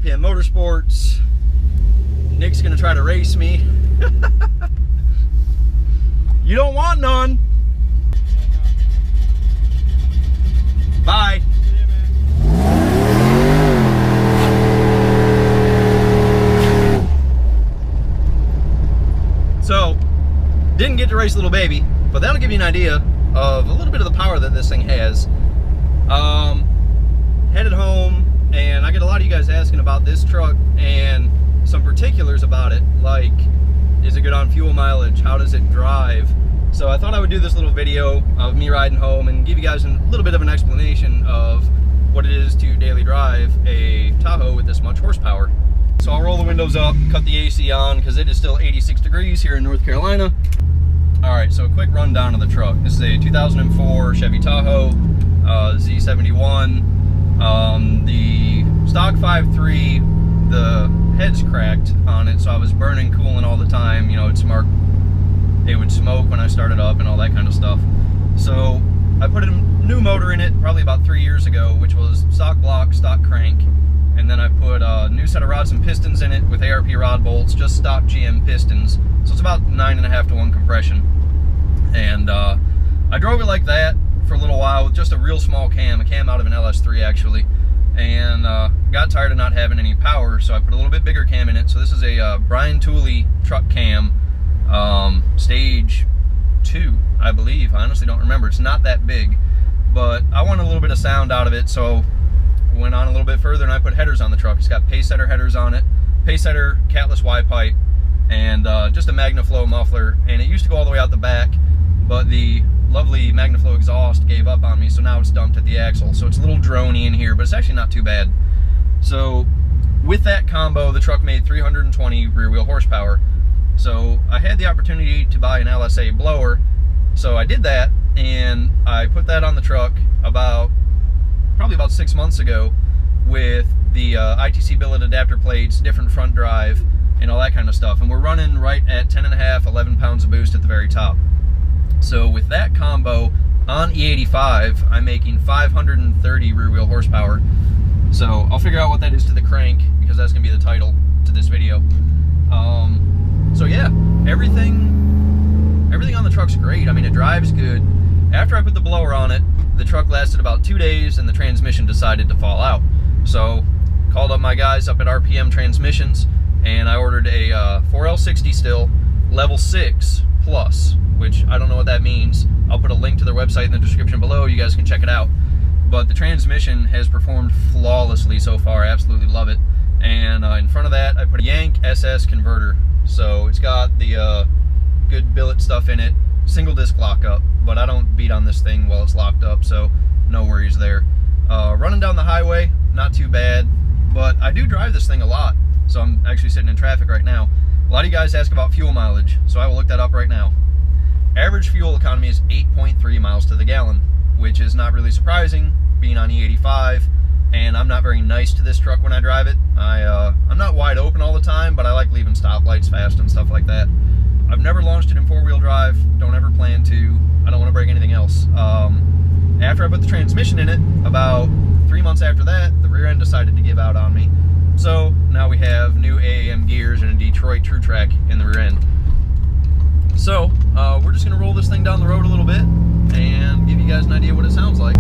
RPM Motorsports. Nick's gonna try to race me. You don't want none. Bye. So, didn't get to race little baby, but that'll give you an idea of a little bit of the power that this thing has. Headed home, and I get a lot of you guys asking about this truck and some particulars about it, like, is it good on fuel mileage? How does it drive? So I thought I would do this little video of me riding home and give you guys a little bit of an explanation of what it is to daily drive a Tahoe with this much horsepower. So I'll roll the windows up, cut the AC on, because it is still 86 degrees here in North Carolina. All right, so a quick rundown of the truck. This is a 2004 Chevy Tahoe, Z71. The stock 5.3, the head's cracked on it, so I was burning coolant all the time. You know, it would smoke when I started up and all that kind of stuff. So I put a new motor in it probably about 3 years ago, which was stock block, stock crank. And then I put a new set of rods and pistons in it with ARP rod bolts, just stock GM pistons. So it's about 9.5 to 1 compression. And I drove it like that for a little while with just a real small cam, a cam out of an LS3 actually. And got tired of not having any power, so I put a little bit bigger cam in it. So this is a Brian Tooley truck cam, stage 2, I believe. I honestly don't remember. It's not that big, but I want a little bit of sound out of it, so went on a little bit further and I put headers on the truck. It's got Pacesetter headers on it, Pacesetter catless Y-pipe, and just a MagnaFlow muffler. And it used to go all the way out the back, but the lovely MagnaFlow exhaust gave up on me, so now it's dumped at the axle. So it's a little droney in here, but it's actually not too bad. So with that combo, the truck made 320 rear wheel horsepower. So I had the opportunity to buy an LSA blower, so I did that, and I put that on the truck probably about 6 months ago with the ITC billet adapter plates, different front drive, and all that kind of stuff. And we're running right at 10.5, 11 pounds of boost at the very top. So with that combo on E85, I'm making 530 rear wheel horsepower. So I'll figure out what that is to the crank, because that's gonna be the title to this video. So yeah, everything on the truck's great. I mean, it drives good. After I put the blower on it, the truck lasted about 2 days and the transmission decided to fall out. So called up my guys up at RPM Transmissions, and I ordered a 4L60 still, level 6 plus, which I don't know what that means. I'll put a link to their website in the description below. You guys can check it out. But the transmission has performed flawlessly so far. I absolutely love it. And in front of that, I put a Yank SS converter. So it's got the good billet stuff in it, single disc lockup, but I don't beat on this thing while it's locked up, so no worries there. Running down the highway, not too bad, but I do drive this thing a lot. So I'm actually sitting in traffic right now. A lot of you guys ask about fuel mileage, so I will look that up right now. Average fuel economy is 8.3 miles to the gallon, which is not really surprising, being on E85, and I'm not very nice to this truck when I drive it. I'm not wide open all the time, but I like leaving stoplights fast and stuff like that. I've never launched it in 4-wheel drive, don't ever plan to. I don't want to break anything else. After I put the transmission in it, about 3 months after that, the rear end decided to give out on me. So now we have new AAM gears and a Detroit True Track in the rear end. So we're just gonna roll this thing down the road a little bit and give you guys an idea what it sounds like.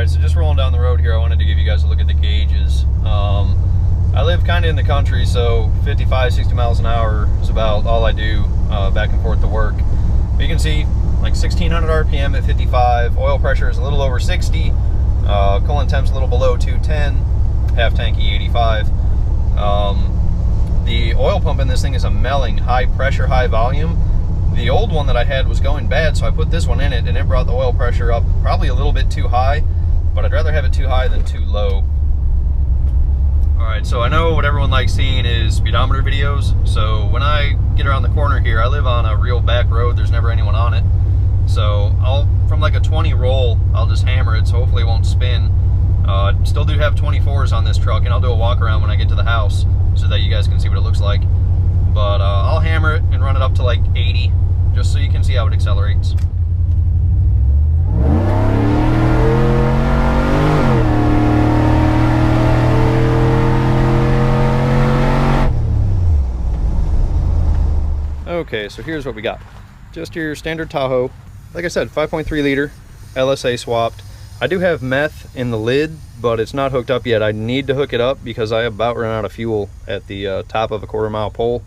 So just rolling down the road here, I wanted to give you guys a look at the gauges. I live kind of in the country, so 55, 60 miles an hour is about all I do back and forth to work. But you can see like 1600 RPM at 55, oil pressure is a little over 60, coolant temp's a little below 210, half tank E85. The oil pump in this thing is a Melling, high pressure, high volume. The old one that I had was going bad, so I put this one in it, and it brought the oil pressure up probably a little bit too high, but I'd rather have it too high than too low. Alright, so I know what everyone likes seeing is speedometer videos. So when I get around the corner here, I live on a real back road, there's never anyone on it. So from like a 20 roll, I'll just hammer it, so hopefully it won't spin. Still do have 24s on this truck, and I'll do a walk around when I get to the house so that you guys can see what it looks like. But I'll hammer it and run it up to like 80, just so you can see how it accelerates. Okay, so here's what we got. Just your standard Tahoe. Like I said, 5.3 liter, LSA swapped. I do have meth in the lid, but it's not hooked up yet. I need to hook it up because I about ran out of fuel at the top of a 1/4 mile pole.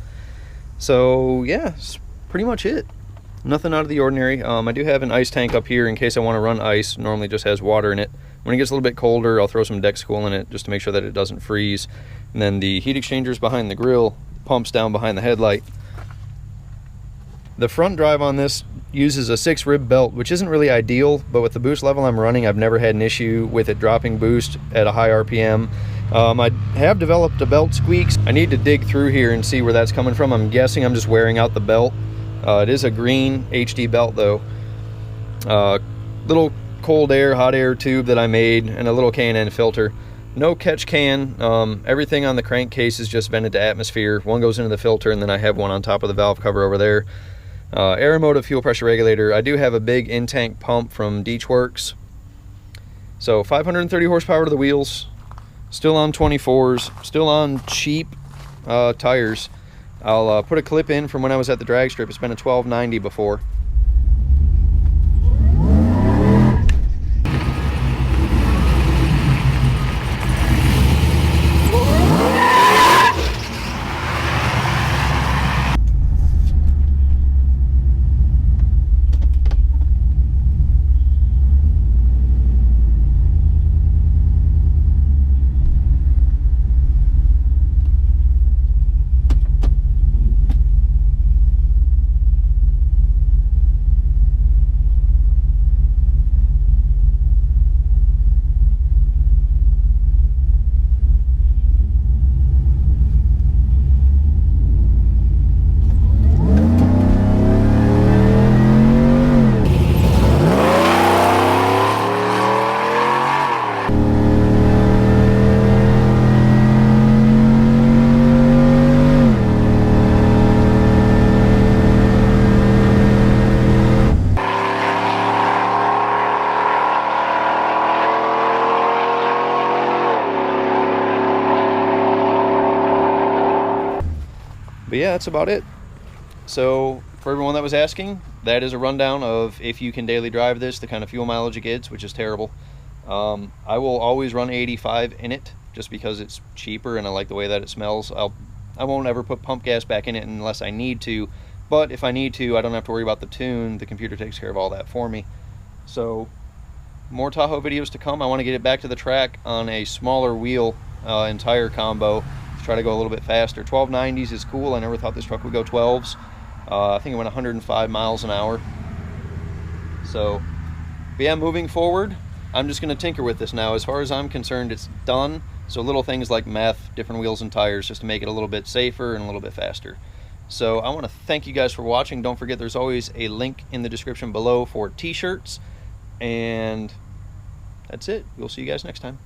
So yeah, that's pretty much it. Nothing out of the ordinary. I do have an ice tank up here in case I want to run ice. Normally just has water in it. When it gets a little bit colder, I'll throw some deck school in it just to make sure that it doesn't freeze. And then the heat exchangers behind the grill, pumps down behind the headlight. The front drive on this uses a 6-rib belt, which isn't really ideal, but with the boost level I'm running, I've never had an issue with it dropping boost at a high RPM. I have developed a belt squeaks. I need to dig through here and see where that's coming from. I'm guessing I'm just wearing out the belt. It is a green HD belt though. Little cold air, hot air tube that I made, and a little K&N filter. No catch can. Everything on the crankcase is just vented to atmosphere. One goes into the filter, and then I have one on top of the valve cover over there. Aeromotive fuel pressure regulator. I do have a big in-tank pump from Deechworks. So 530 horsepower to the wheels. Still on 24s. Still on cheap tires. I'll put a clip in from when I was at the drag strip. It's been a 1290 before. But yeah, that's about it. So for everyone that was asking, that is a rundown of if you can daily drive this, the kind of fuel mileage it gets, which is terrible. I will always run 85 in it just because it's cheaper and I like the way that it smells. I won't ever put pump gas back in it unless I need to, but if I need to, I don't have to worry about the tune. The computer takes care of all that for me. So more Tahoe videos to come. I want to get it back to the track on a smaller wheel and tire combo. Try to go a little bit faster. 1290s is cool. I never thought this truck would go 12s. I think it went 105 miles an hour. So, but yeah, moving forward, I'm just going to tinker with this now. As far as I'm concerned, it's done. So little things like meth, different wheels and tires, just to make it a little bit safer and a little bit faster. So I want to thank you guys for watching. Don't forget there's always a link in the description below for t-shirts. And that's it. We'll see you guys next time.